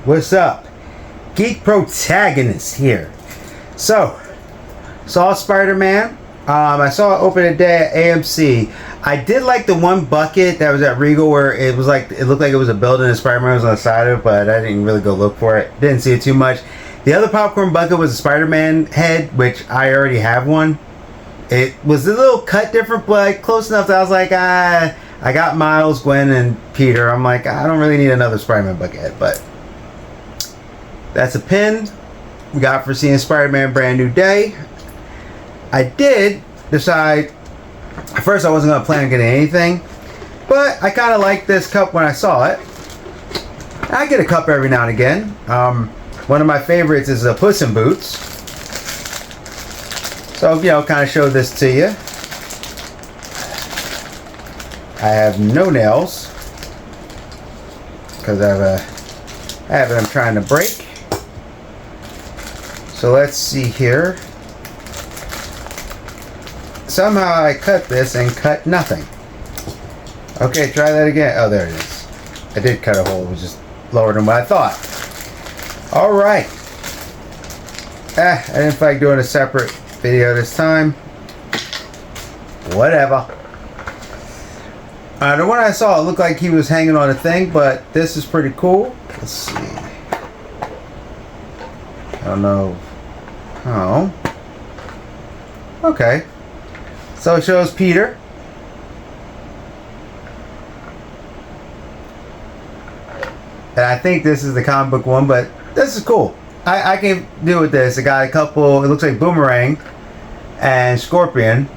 What's up? Geek Protagonist here. So, saw Spider-Man. I saw it open a day at AMC. I did like the one bucket that was at Regal where it was like, it looked like it was a building and Spider-Man was on the side of it, but I didn't really go look for it. Didn't see it too much. The other popcorn bucket was a Spider-Man head, which I already have one. It was a little cut different, but close enough that I was like, I got Miles, Gwen, and Peter. I'm like, I don't really need another Spider-Man bucket head, but that's a pin we got for seeing Spider-Man Brand New Day. I did decide, at first I wasn't going to plan on getting anything, but I kind of liked this cup when I saw it. I get a cup every now and again. One of my favorites is a Puss in Boots. So, you know, kind of show this to you. I have no nails because I have a habit I'm trying to break. So let's see here. Somehow I cut this and cut nothing. Okay, try that again. Oh, there it is. I did cut a hole. It was just lower than what I thought. Alright. I didn't feel like doing a separate video this time. Whatever. The one I saw, it looked like he was hanging on a thing, but this is pretty cool. Let's see. I don't know. Oh. Okay. So it shows Peter. And I think this is the comic book one, but this is cool. I can deal with this. It got a couple, it looks like Boomerang and Scorpion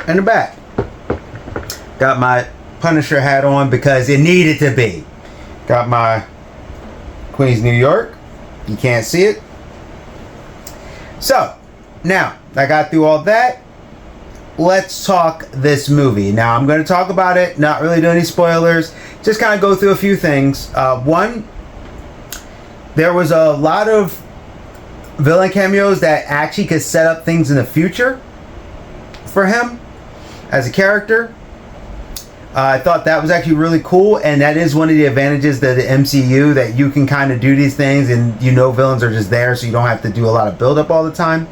in the back. Got my Punisher hat on because it needed to be. Got my Queens, New York. You can't see it. So, now, I got through all that. Let's talk this movie. Now, I'm going to talk about it, not really do any spoilers. Just kind of go through a few things. One, there was a lot of villain cameos that actually could set up things in the future for him as a character. I thought that was actually really cool, and that is one of the advantages of the MCU, that you can kind of do these things and you know villains are just there, so you don't have to do a lot of build-up all the time.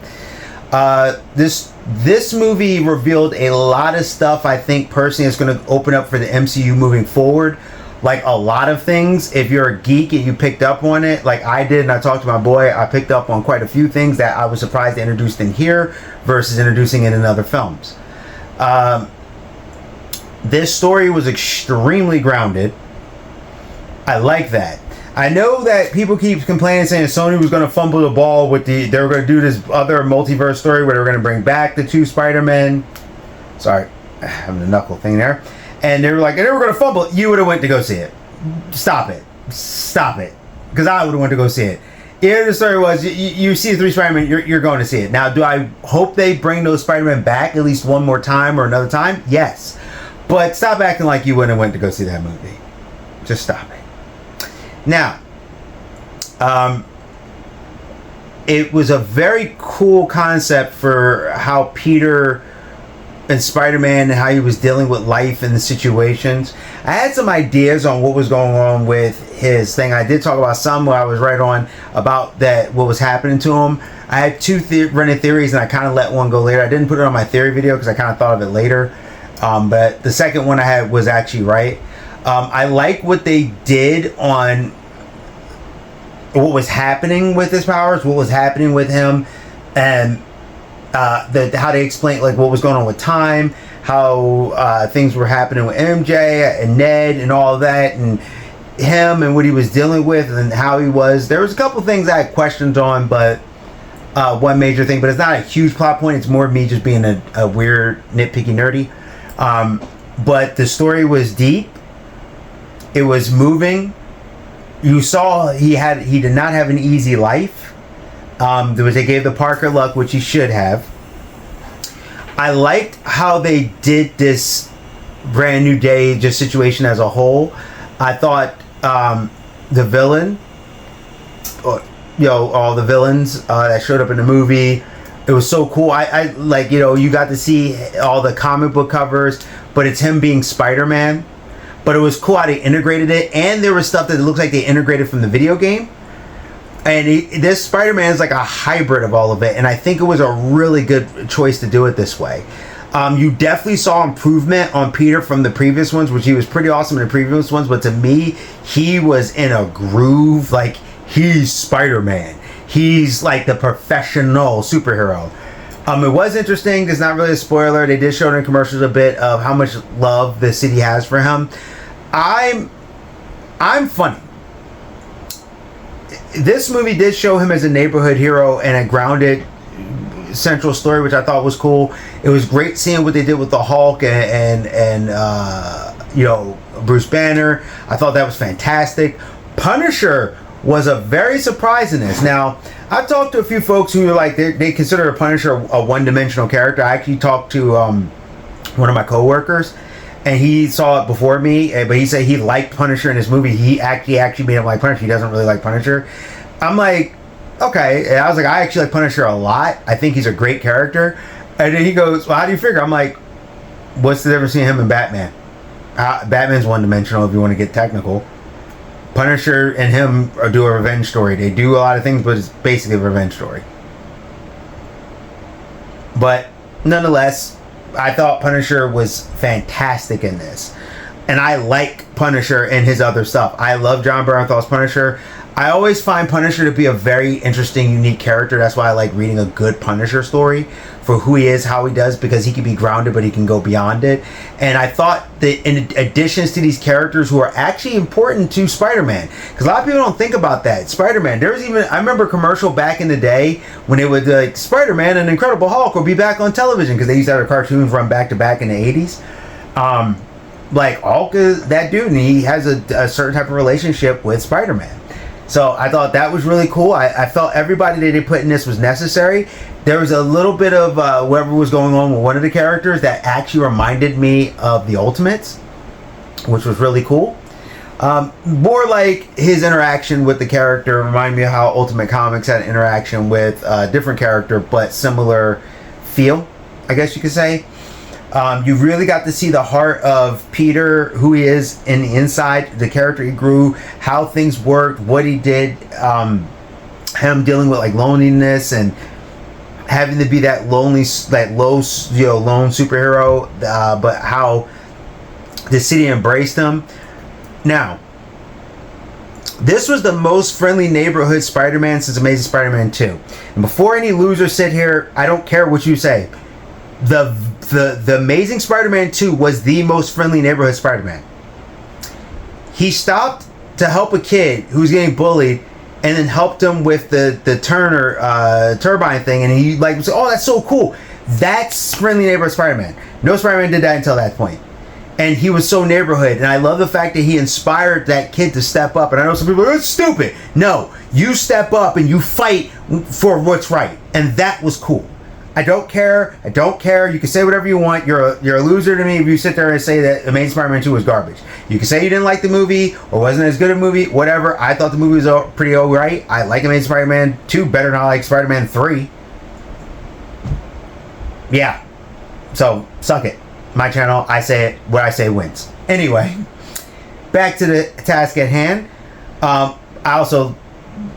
This movie revealed a lot of stuff I think personally is going to open up for the MCU moving forward. Like a lot of things, if you're a geek and you picked up on it, like I did, and I talked to my boy, I picked up on quite a few things that I was surprised they introduced in here versus introducing it in other films. This story was extremely grounded. I like that. I know that people keep complaining, saying Sony was going to fumble the ball with they were going to do this other multiverse story where they were going to bring back the two Spider-Men. Sorry, I'm having a knuckle thing there. And they were like, they were going to fumble. You would have went to go see it. Stop it. Stop it. Because I would have went to go see it. Here the story was, you see the three Spider-Man, you're going to see it. Now, do I hope they bring those Spider-Man back at least one more time or another time? Yes. But stop acting like you wouldn't have went to go see that movie. Just stop it. Now, it was a very cool concept for how Peter and Spider-Man and how he was dealing with life and the situations. I had some ideas on what was going on with his thing. I did talk about some where I was right on about that, what was happening to him. I had two running theories, and I kind of let one go later. I didn't put it on my theory video because I kind of thought of it later. But the second one I had was actually right. I like what they did on what was happening with his powers, what was happening with him, and how they explained like what was going on with time, how things were happening with MJ and Ned and all of that, and him and what he was dealing with and how he was. There was a couple things I had questions on, but one major thing, but it's not a huge plot point. It's more me just being a weird, nitpicky, nerdy. But the story was deep. It was moving. You saw he did not have an easy life. They gave the Parker luck, which he should have. I liked how they did this Brand New Day just situation as a whole. I thought the villain, all the villains that showed up in the movie, it was so cool. I like, you got to see all the comic book covers, but it's him being Spider-Man. But it was cool how they integrated it, and there was stuff that looks like they integrated from the video game. And this Spider-Man is like a hybrid of all of it, and I think it was a really good choice to do it this way. You definitely saw improvement on Peter from the previous ones, which he was pretty awesome in the previous ones, but to me, he was in a groove. Like, he's Spider-Man. He's like the professional superhero. It was interesting. It's not really a spoiler. They did show in commercials a bit of how much love the city has for him. I'm funny. This movie did show him as a neighborhood hero and a grounded central story, which I thought was cool. It was great seeing what they did with the Hulk and Bruce Banner. I thought that was fantastic. Punisher was a very surprise in this. Now, I've talked to a few folks who are like they consider a Punisher a one-dimensional character. I actually talked to one of my coworkers, and he saw it before me, but he said he liked Punisher in this movie. He actually made him like Punisher. He doesn't really like Punisher. I'm like, okay. And I was like, I actually like Punisher a lot. I think he's a great character. And then he goes, well, how do you figure? I'm like, what's the difference between him and Batman? Batman's one-dimensional if you want to get technical. Punisher and him do a revenge story. They do a lot of things, but it's basically a revenge story. But nonetheless, I thought Punisher was fantastic in this. And I like Punisher and his other stuff. I love John Bernthal's Punisher. I always find Punisher to be a very interesting, unique character. That's why I like reading a good Punisher story for who he is, how he does, because he can be grounded, but he can go beyond it. And I thought that in additions to these characters who are actually important to Spider-Man, because a lot of people don't think about that. Spider-Man, there was even, I remember a commercial back in the day when it would like Spider-Man and Incredible Hulk would be back on television because they used to have their cartoons run back to back in the 80s. Like Hulk is that dude, and he has a certain type of relationship with Spider-Man. So I thought that was really cool. I felt everybody that they put in this was necessary. There was a little bit of whatever was going on with one of the characters that actually reminded me of the Ultimates, which was really cool. More like his interaction with the character reminded me of how Ultimate Comics had an interaction with a different character, but similar feel, I guess you could say. You really got to see the heart of Peter, who he is in the inside, the character he grew, how things worked, what he did, him dealing with like loneliness and having to be that lonely, that lone superhero, but how the city embraced him. Now, this was the most friendly neighborhood Spider-Man since Amazing Spider-Man 2. And before any losers sit here, I don't care what you say. The Amazing Spider-Man 2 was the most friendly neighborhood Spider-Man. He stopped to help a kid who was getting bullied and then helped him with the Turner turbine thing, and he like said, oh, that's so cool. That's friendly neighborhood Spider-Man. No Spider-Man did that until that point. And he was so neighborhood, and I love the fact that he inspired that kid to step up. And I know some people are, it's stupid. No, you step up and you fight for what's right, and that was cool. I don't care. I don't care. You can say whatever you want. You're a loser to me if you sit there and say that Amazing Spider-Man 2 was garbage. You can say you didn't like the movie or wasn't as good a movie, whatever. I thought the movie was pretty alright. I like Amazing Spider-Man 2 better than I like Spider-Man 3. Yeah. So, suck it. My channel, I say it. What I say wins. Anyway, back to the task at hand. I also...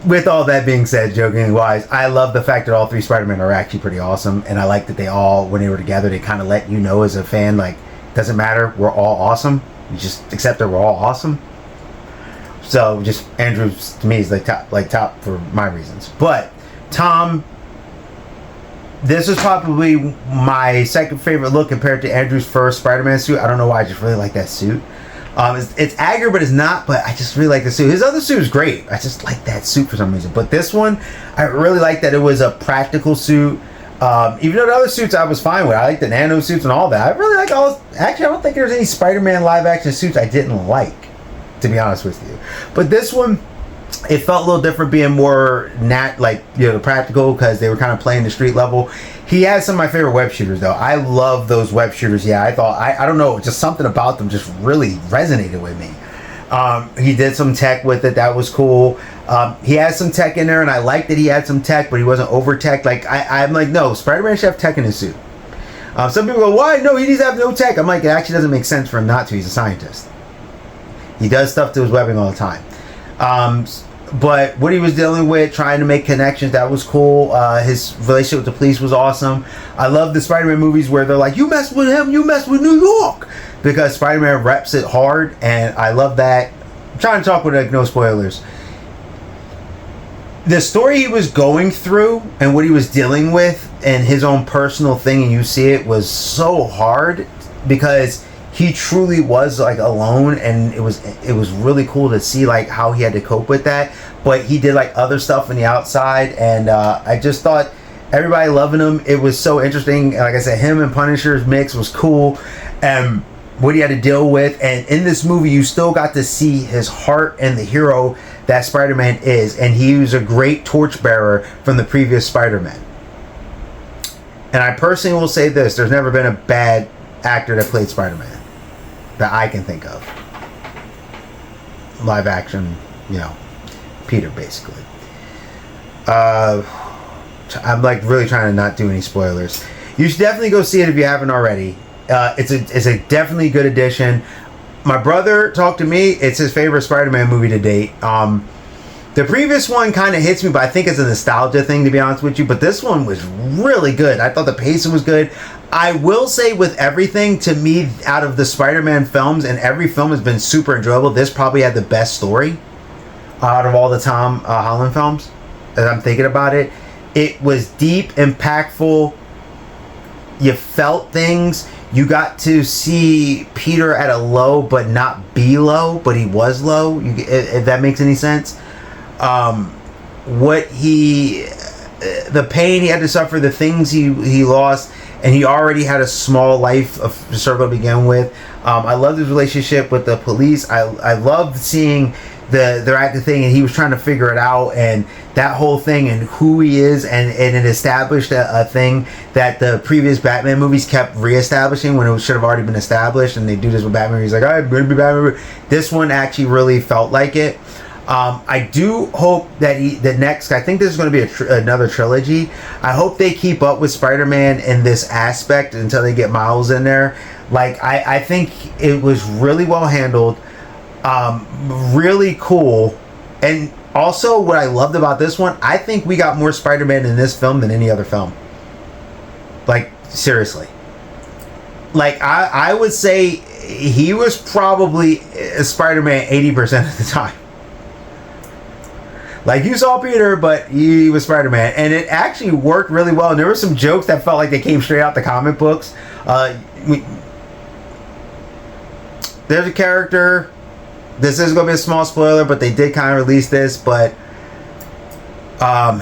With all that being said, jokingly wise, I love the fact that all three Spider-Men are actually pretty awesome, and I like that they all, when they were together, they kind of let you know as a fan, like, doesn't matter, we're all awesome. You just accept that we're all awesome. So, just Andrews to me is like top for my reasons. But Tom, this is probably my second favorite look compared to Andrew's first Spider-Man suit. I don't know why, I just really like that suit. It's accurate, but it's not. But I just really like the suit. His other suit is great. I just like that suit for some reason. But this one, I really like that it was a practical suit. Even though the other suits I was fine with. I like the nano suits and all that. I really like all. Actually, I don't think there's any Spider-Man live action suits I didn't like, to be honest with you. But this one, it felt a little different, being more practical, because they were kind of playing the street level. He has some of my favorite web shooters, though. I love those web shooters. Yeah, I thought, I don't know, just something about them just really resonated with me. He did some tech with it. That was cool. He has some tech in there, and I like that he had some tech, but he wasn't over tech. Like, I'm like, no, Spider-Man should have tech in his suit. Some people go, why? No, he needs to have no tech. I'm like, it actually doesn't make sense for him not to. He's a scientist. He does stuff to his webbing all the time. But what he was dealing with, trying to make connections, that was cool. His relationship with the police was awesome. I love the Spider-Man movies where they're like, you mess with him, you mess with New York. Because Spider-Man reps it hard, and I love that. I'm trying to talk with like no spoilers. The story he was going through and what he was dealing with and his own personal thing, and you see it, was so hard because he truly was like alone, and it was really cool to see like how he had to cope with that. But he did like other stuff on the outside, and I just thought everybody loving him. It was so interesting. Like I said, him and Punisher's mix was cool, and what he had to deal with. And in this movie, you still got to see his heart and the hero that Spider-Man is, and he was a great torchbearer from the previous Spider-Man. And I personally will say this: there's never been a bad actor that played Spider-Man that I can think of. Live action, Peter, basically. I'm like really trying to not do any spoilers. You should definitely go see it if you haven't already. It's a definitely good addition. My brother talked to me. It's his favorite Spider-Man movie to date. The previous one kind of hits me, but I think it's a nostalgia thing, to be honest with you. But this one was really good. I thought the pacing was good. I will say with everything, to me, out of the Spider-Man films, and every film has been super enjoyable, this probably had the best story out of all the Tom Holland films, as I'm thinking about it. It was deep, impactful. You felt things. You got to see Peter at a low, but not be low, but he was low, if that makes any sense. The pain he had to suffer, the things he lost, and he already had a small life of circle to begin with. I loved his relationship with the police. I loved seeing their active thing, and he was trying to figure it out, and that whole thing, and who he is, and it established a thing that the previous Batman movies kept reestablishing when it should have already been established. And they do this with Batman. He's like, I'm going to be Batman. This one actually really felt like it. I do hope that the next, I think this is going to be another trilogy. I hope they keep up with Spider-Man in this aspect until they get Miles in there. Like, I think it was really well handled, really cool. And also what I loved about this one, I think we got more Spider-Man in this film than any other film. Like, seriously. Like, I would say he was probably Spider-Man 80% of the time. Like, you saw Peter, but he was Spider-Man. And it actually worked really well. And there were some jokes that felt like they came straight out the comic books. There's a character. This is going to be a small spoiler, but they did kind of release this. But I'll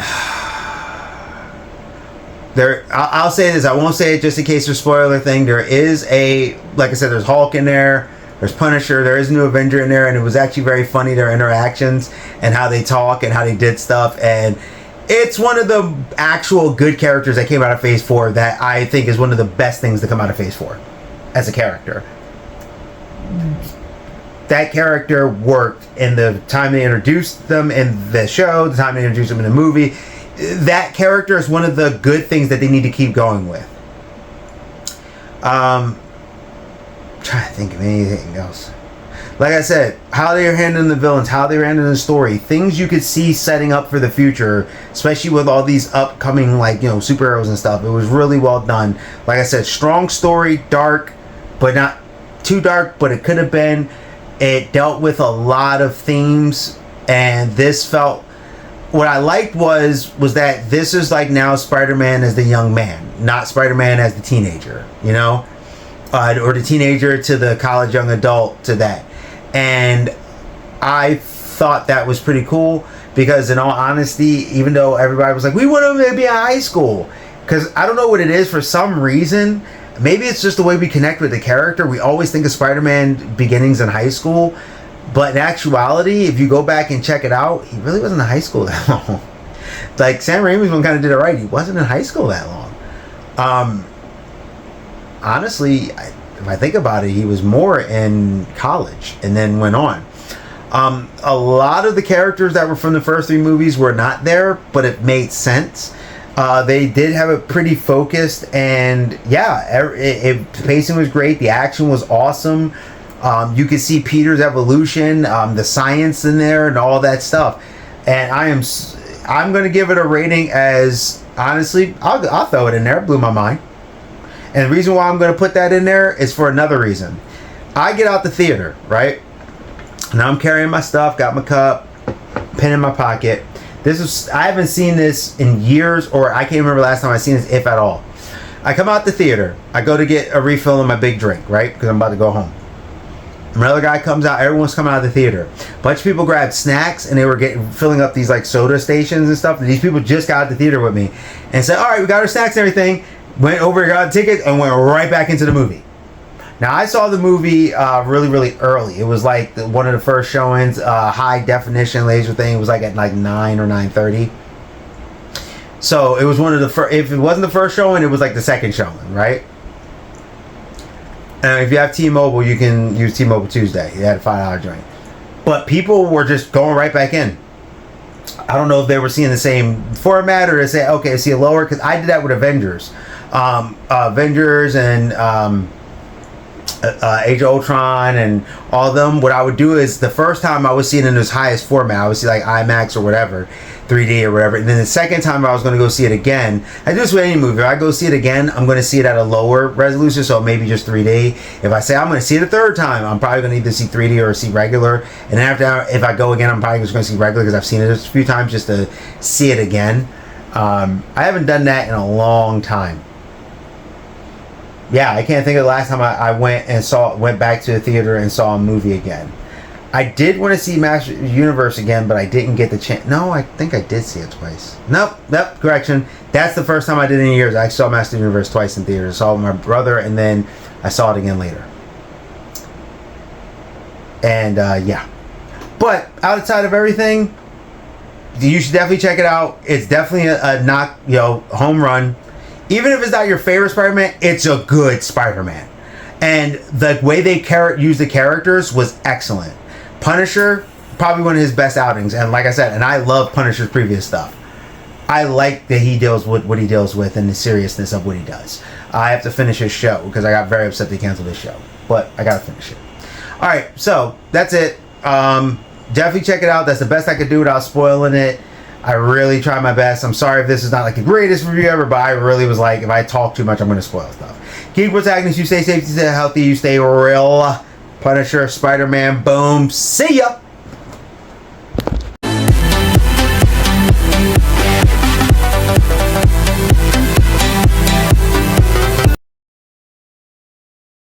say this. I won't say it just in case there's a spoiler thing. There is like I said, there's Hulk in there. There's Punisher. There is a new Avenger in there, and it was actually very funny, their interactions and how they talk and how they did stuff. And it's one of the actual good characters that came out of Phase 4 that I think is one of the best things to come out of Phase 4 as a character. That character worked in the time they introduced them in the show, the time they introduced them in the movie. That character is one of the good things that they need to keep going with. Trying to think of anything else. Like I said, how they were handling the villains, how they were handling the story, things you could see setting up for the future, especially with all these upcoming, superheroes and stuff. It was really well done. Like I said, strong story, dark, but not too dark, but it could have been. It dealt with a lot of themes, and this felt, what I liked was that this is like now Spider-Man as the young man, not Spider-Man as the teenager, or the teenager to the college young adult to that. And I thought that was pretty cool, because in all honesty, even though everybody was like, we want him to be in high school, because I don't know what it is, for some reason, maybe it's just the way we connect with the character. We always think of Spider-Man beginnings in high school, but in actuality, if you go back and check it out, he really wasn't in high school that long. Like, Sam Raimi's one kind of did it right. He wasn't in high school that long. Honestly, if I think about it, he was more in college and then went on. A lot of the characters that were from the first 3 movies were not there, but it made sense. They did have it pretty focused, and the pacing was great. The action was awesome. You could see Peter's evolution, the science in there, and all that stuff. and I'm going to give it a rating as, honestly, I'll throw it in there. It blew my mind. And the reason why I'm going to put that in there is for another reason. I get out the theater, right? Now I'm carrying my stuff, got my cup, pen in my pocket. I haven't seen this in years, or I can't remember last time I seen this, if at all. I come out the theater. I go to get a refill on my big drink, right? Because I'm about to go home. Another guy comes out. Everyone's coming out of the theater. A bunch of people grabbed snacks, and they were filling up these like soda stations and stuff. And these people just got out the theater with me and said, "All right, we got our snacks and everything." Went over, got tickets, and went right back into the movie. Now, I saw the movie really, really early. It was like one of the first showings, high definition laser thing. It was like at like 9 or 9:30. So it was one of the first. If it wasn't the first showing, it was like the second showing, right? And if you have T-Mobile, you can use T-Mobile Tuesday. They had a $5 joint. But people were just going right back in. I don't know if they were seeing the same format or to say, okay, see a lower, because I did that with Avengers. Avengers and Age of Ultron and all of them. What I would do is the first time I would see it in its highest format. I would see like IMAX or whatever, 3D or whatever. And then the second time I was going to go see it again. I do this with any movie. If I go see it again, I'm going to see it at a lower resolution, so maybe just 3D. If I say I'm going to see it a third time, I'm probably going to either see 3D or see regular. And then after, if I go again, I'm probably just going to see regular because I've seen it a few times just to see it again. I haven't done that in a long time. Yeah, I can't think of the last time I went back to the theater and saw a movie again. I did want to see Master Universe again, but I didn't get the chance. No, I think I did see it twice. Nope, correction. That's the first time I did it in years. I saw Master Universe twice in theaters. I saw it with my brother, and then I saw it again later. And yeah. But outside of everything, you should definitely check it out. It's definitely a home run. Even if it's not your favorite Spider-Man, it's a good Spider-Man. And the way they use the characters was excellent. Punisher, probably one of his best outings. And like I said, and I love Punisher's previous stuff. I like that he deals with what he deals with and the seriousness of what he does. I have to finish his show because I got very upset they canceled his show. But I got to finish it. Alright, so that's it. Definitely check it out. That's the best I could do without spoiling it. I really tried my best. I'm sorry if this is not like the greatest review ever, but I really was like, if I talk too much, I'm going to spoil stuff. Keep protecting, you stay safe, you stay healthy, you stay real. Punisher, Spider-Man, boom. See ya!